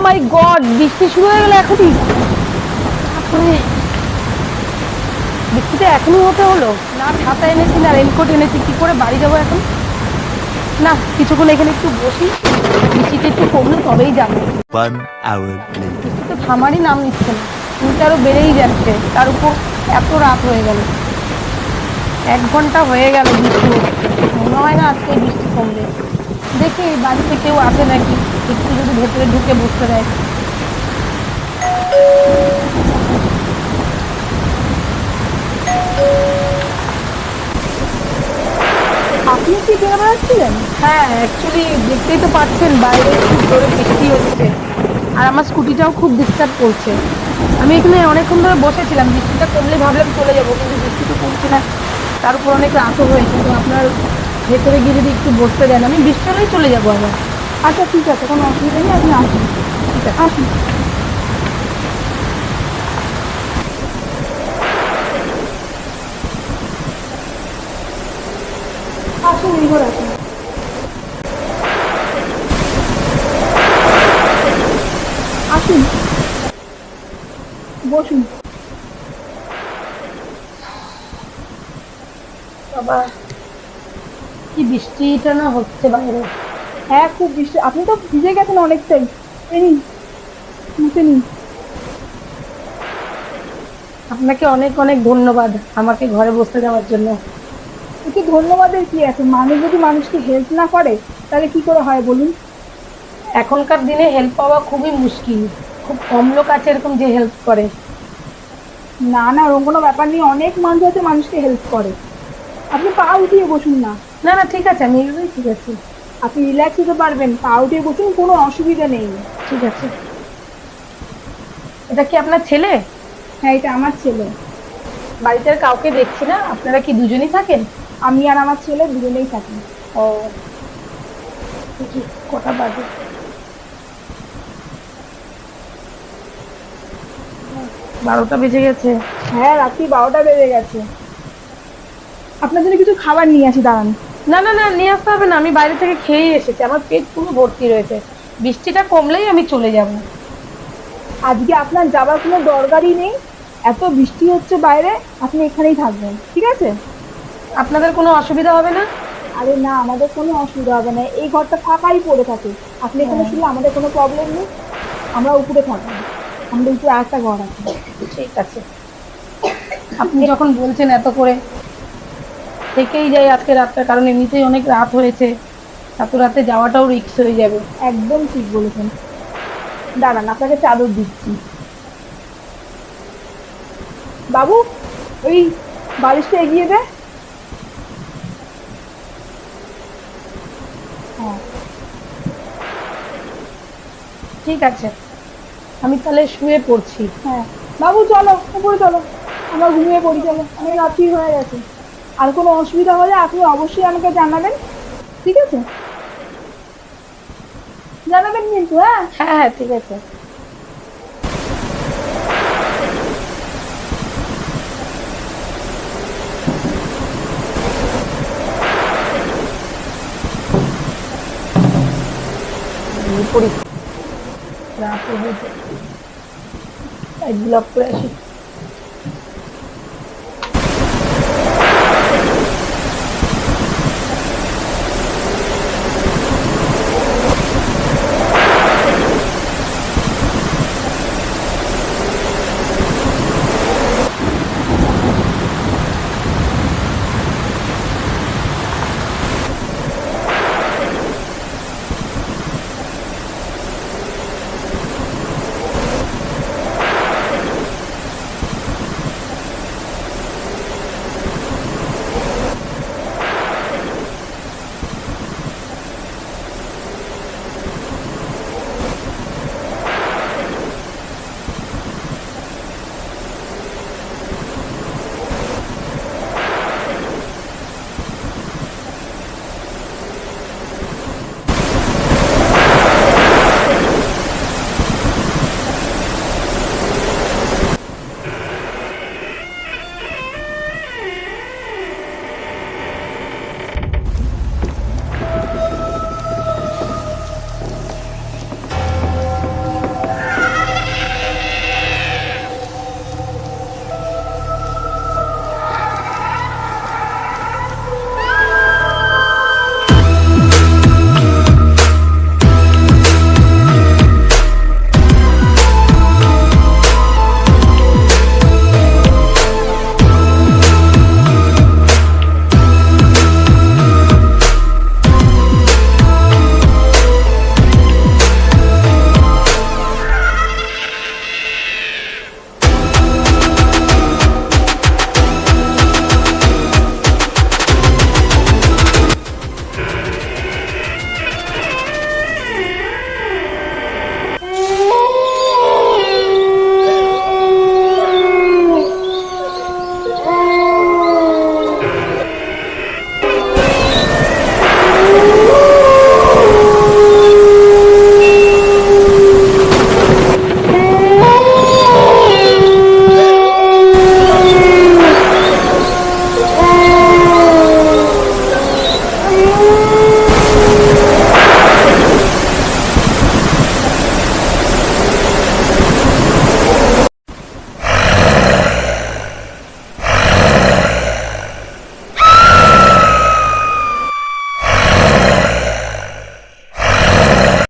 মাই god, বৃষ্টি শুরু হয়ে গেল এখনই। বৃষ্টিটা এখনই হতে হলো। না ছাতা এনেছি না রেনকোট এনেছি, কি করে বাড়ি যাবো এখন? না, কিছুক্ষণ এখানে একটু বসি, বৃষ্টিটা একটু কমলে তবেই যাবো। বৃষ্টি তো থামারই নাম নিচ্ছে না, কিন্তু আরো বেড়েই যাচ্ছে। তার উপর এত রাত হয়ে গেল, 1 ঘন্টা হয়ে গেল বৃষ্টি হচ্ছে। মনে হয় না আজকে বৃষ্টি কমবে। দেখি বাড়িতে কেউ আছে নাকি, একটু যদি ভেতরে ঢুকে বসতে দেয়। আপনি কি বের বেড়াচ্ছিলেন? হ্যাঁ, অ্যাকচুয়ালি দেখতেই তো পাচ্ছেন বাইরে খুব জোরে বৃষ্টি হচ্ছে, আর আমার স্কুটিটাও খুব ডিস্টার্ব করছে। আমি এখানে অনেকক্ষণ ধরে বসেছিলাম, বৃষ্টিটা কমলে ভাবলাম চলে যাবো, কিন্তু বৃষ্টি তো কমছে না। তার উপর অনেক রাতও হয়েছে, তো আপনার ভেতরে গিয়ে যদি একটু বসতে দেন, আমি বৃষ্টি হলেই চলে যাবো আবার। আচ্ছা ঠিক আছে, কোনো অসুবিধা নেই, আপনি আসুন। ঠিক আছে, আসুন। আসুন, এই ঘরে আসুন। আসুন, বসুন। বাবা, কি বৃষ্টিটা না হচ্ছে বাইরে। হ্যাঁ, খুব বৃষ্টি। আপনি তো ভিজে গেছেন অনেকটাই। এই নিন, মুছে নিন। আপনাকে অনেক অনেক ধন্যবাদ আমাকে ঘরে বসতে দেওয়ার জন্য। এতে ধন্যবাদের কি আছে? মানুষ যদি মানুষকে হেল্প না করে তাহলে কি করে হয় বলুন? এখনকার দিনে হেল্প পাওয়া খুবই মুশকিল, খুব কম লোক আছে এরকম যে হেল্প করে। না না, ওরকম কোনো ব্যাপার নেই, অনেক মানুষ আছে মানুষকে হেল্প করে। আপনি পা উঠিয়ে বসুন না। না না, ঠিক আছে, আমি এইভাবেই ঠিক আছে। আপনি রিল্যাক্স হতে পারবেন, পা উঠিয়ে বসুন, কোনো অসুবিধা নেই। ঠিক আছে। এটা কি আপনার ছেলে? হ্যাঁ, এটা আমার ছেলে। বাড়িতে আর কাউকে দেখছি না, আপনারা কি দুজনেই থাকেন? আমি আর আমার ছেলে দুজনেই থাকি। ও, দেখি কটা বাজে। 12টা বেজে গেছে। হ্যাঁ, রাত্রি 12টা বেজে গেছে। আপনার জন্য কিছু খাবার নিয়ে আসি, দাঁড়ান। না না না, নিয়ে আসতে হবে না, আমি বাইরে থেকে খেয়েই এসেছি, আমার পেট পুরো ভর্তি রয়েছে। বৃষ্টিটা কমলেই আমি চলে যাব। আজকে আপনার যাবার কোনো দরকারই নেই, এত বৃষ্টি হচ্ছে বাইরে, আপনি এখানেই থাকবেন, ঠিক আছে? আপনাদের কোনো অসুবিধা হবে না? আরে না, আমাদের কোনো অসুবিধা হবে না, এই ঘরটা ফাঁকাই পড়ে থাকে। আপনি এখানে শুনলে আমাদের কোনো প্রবলেম নেই, আমরা উপরে থাকবো, আমাদের উপরে আরেকটা ঘর আছে। ঠিক আছে, আপনি যখন বলছেন এত করে, থেকেই যাই আজকে রাতটা, কারণ এমনিতেই অনেক রাত হয়েছে, এত রাতে যাওয়াটাও রিস্ক হয়ে যাবে। একদম ঠিক বলেছেন। দাঁড়ান, আপনাকে চাদর দিচ্ছি। বাবু, ওই বালিশটা এগিয়ে দে। হ্যাঁ, ঠিক আছে, আমি তাহলে শুয়ে পড়ছি। হ্যাঁ বাবু, চলো উপরে চলো, আমরা ঘুমিয়ে পড়ি, চলো, অনেক রাত্রি হয়ে গেছে। আর কোনো অসুবিধা হলে আপনি অবশ্যই আমাকে জানাবেন, ঠিক আছে? জানাবেন কিন্তু। হ্যাঁ হ্যাঁ হ্যাঁ, ঠিক আছে। পড়ি, রাত হয়েছে, লাইট ব্লক করে আসি।